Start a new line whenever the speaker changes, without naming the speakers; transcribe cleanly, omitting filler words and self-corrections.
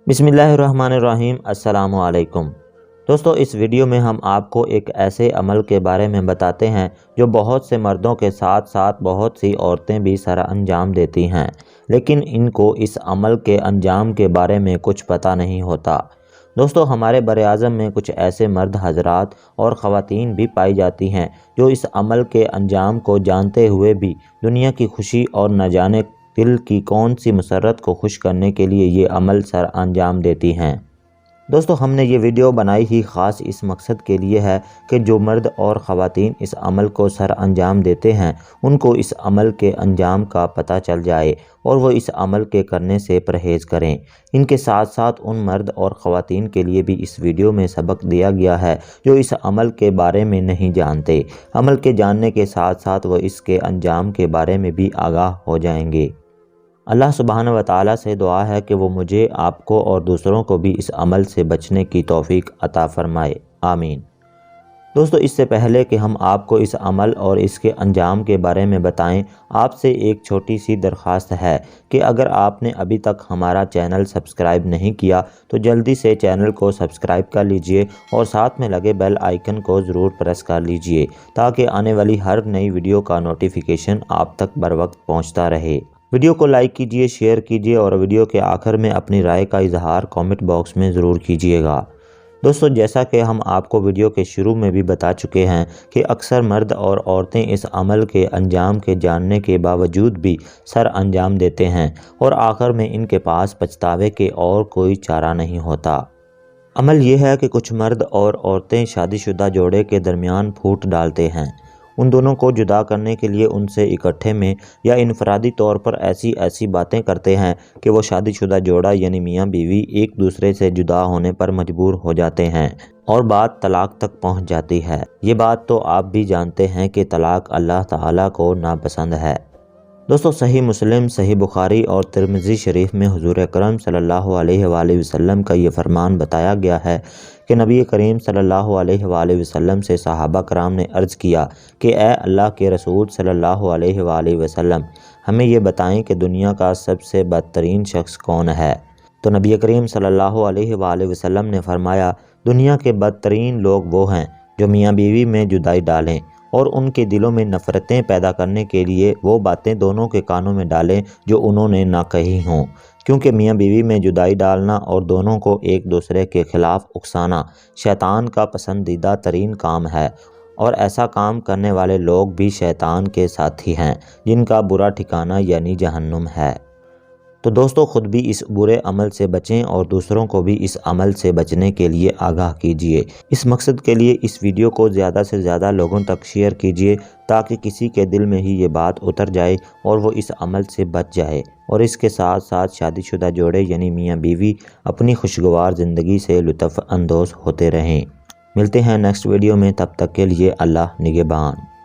بسم اللہ الرحمن الرحیم۔ السلام علیکم دوستو، اس ویڈیو میں ہم آپ کو ایک ایسے عمل کے بارے میں بتاتے ہیں جو بہت سے مردوں کے ساتھ ساتھ بہت سی عورتیں بھی سر انجام دیتی ہیں، لیکن ان کو اس عمل کے انجام کے بارے میں کچھ پتہ نہیں ہوتا۔ دوستو، ہمارے براعظم میں کچھ ایسے مرد حضرات اور خواتین بھی پائی جاتی ہیں جو اس عمل کے انجام کو جانتے ہوئے بھی دنیا کی خوشی اور نہ جانے دل کی کون سی مسرت کو خوش کرنے کے لیے یہ عمل سر انجام دیتی ہیں۔ دوستو، ہم نے یہ ویڈیو بنائی ہی خاص اس مقصد کے لیے ہے کہ جو مرد اور خواتین اس عمل کو سر انجام دیتے ہیں ان کو اس عمل کے انجام کا پتہ چل جائے اور وہ اس عمل کے کرنے سے پرہیز کریں۔ ان کے ساتھ ساتھ ان مرد اور خواتین کے لیے بھی اس ویڈیو میں سبق دیا گیا ہے جو اس عمل کے بارے میں نہیں جانتے۔ عمل کے جاننے کے ساتھ ساتھ وہ اس کے انجام کے بارے میں بھی آگاہ ہو جائیں گے۔ اللہ سبحانہ و تعالیٰ سے دعا ہے کہ وہ مجھے، آپ کو اور دوسروں کو بھی اس عمل سے بچنے کی توفیق عطا فرمائے، آمین۔ دوستو، اس سے پہلے کہ ہم آپ کو اس عمل اور اس کے انجام کے بارے میں بتائیں، آپ سے ایک چھوٹی سی درخواست ہے کہ اگر آپ نے ابھی تک ہمارا چینل سبسکرائب نہیں کیا تو جلدی سے چینل کو سبسکرائب کر لیجئے اور ساتھ میں لگے بیل آئیکن کو ضرور پریس کر لیجئے تاکہ آنے والی ہر نئی ویڈیو کا نوٹیفیکیشن آپ تک بر وقت پہنچتا رہے۔ ویڈیو کو لائک کیجئے، شیئر کیجئے اور ویڈیو کے آخر میں اپنی رائے کا اظہار کامنٹ باکس میں ضرور کیجئے گا۔ دوستو، جیسا کہ ہم آپ کو ویڈیو کے شروع میں بھی بتا چکے ہیں کہ اکثر مرد اور عورتیں اس عمل کے انجام کے جاننے کے باوجود بھی سر انجام دیتے ہیں اور آخر میں ان کے پاس پچھتاوے کے اور کوئی چارہ نہیں ہوتا۔ عمل یہ ہے کہ کچھ مرد اور عورتیں شادی شدہ جوڑے کے درمیان پھوٹ ڈالتے ہیں۔ ان دونوں کو جدا کرنے کے لیے ان سے اکٹھے میں یا انفرادی طور پر ایسی باتیں کرتے ہیں کہ وہ شادی شدہ جوڑا یعنی میاں بیوی ایک دوسرے سے جدا ہونے پر مجبور ہو جاتے ہیں اور بات طلاق تک پہنچ جاتی ہے۔ یہ بات تو آپ بھی جانتے ہیں کہ طلاق اللہ تعالیٰ کو ناپسند ہے۔ دوستو، صحیح مسلم، صحیح بخاری اور ترمذی شریف میں حضور اکرم صلی اللہ علیہ وآلہ وسلم کا یہ فرمان بتایا گیا ہے کہ نبی کریم صلی اللہ علیہ وآلہ وسلم سے صحابہ کرام نے عرض کیا کہ اے اللہ کے رسول صلی اللہ علیہ وآلہ وسلم، ہمیں یہ بتائیں کہ دنیا کا سب سے بدترین شخص کون ہے؟ تو نبی کریم صلی اللہ علیہ وآلہ وسلم نے فرمایا، دنیا کے بدترین لوگ وہ ہیں جو میاں بیوی میں جدائی ڈالیں اور ان کے دلوں میں نفرتیں پیدا کرنے کے لیے وہ باتیں دونوں کے کانوں میں ڈالیں جو انہوں نے نہ کہی ہوں، کیونکہ میاں بیوی میں جدائی ڈالنا اور دونوں کو ایک دوسرے کے خلاف اکسانا شیطان کا پسندیدہ ترین کام ہے، اور ایسا کام کرنے والے لوگ بھی شیطان کے ساتھی ہیں جن کا برا ٹھکانہ یعنی جہنم ہے۔ تو دوستو، خود بھی اس برے عمل سے بچیں اور دوسروں کو بھی اس عمل سے بچنے کے لیے آگاہ کیجیے۔ اس مقصد کے لیے اس ویڈیو کو زیادہ سے زیادہ لوگوں تک شیئر کیجیے تاکہ کسی کے دل میں ہی یہ بات اتر جائے اور وہ اس عمل سے بچ جائے اور اس کے ساتھ ساتھ شادی شدہ جوڑے یعنی میاں بیوی اپنی خوشگوار زندگی سے لطف اندوز ہوتے رہیں۔ ملتے ہیں نیکسٹ ویڈیو میں، تب تک کے لیے اللہ نگہبان۔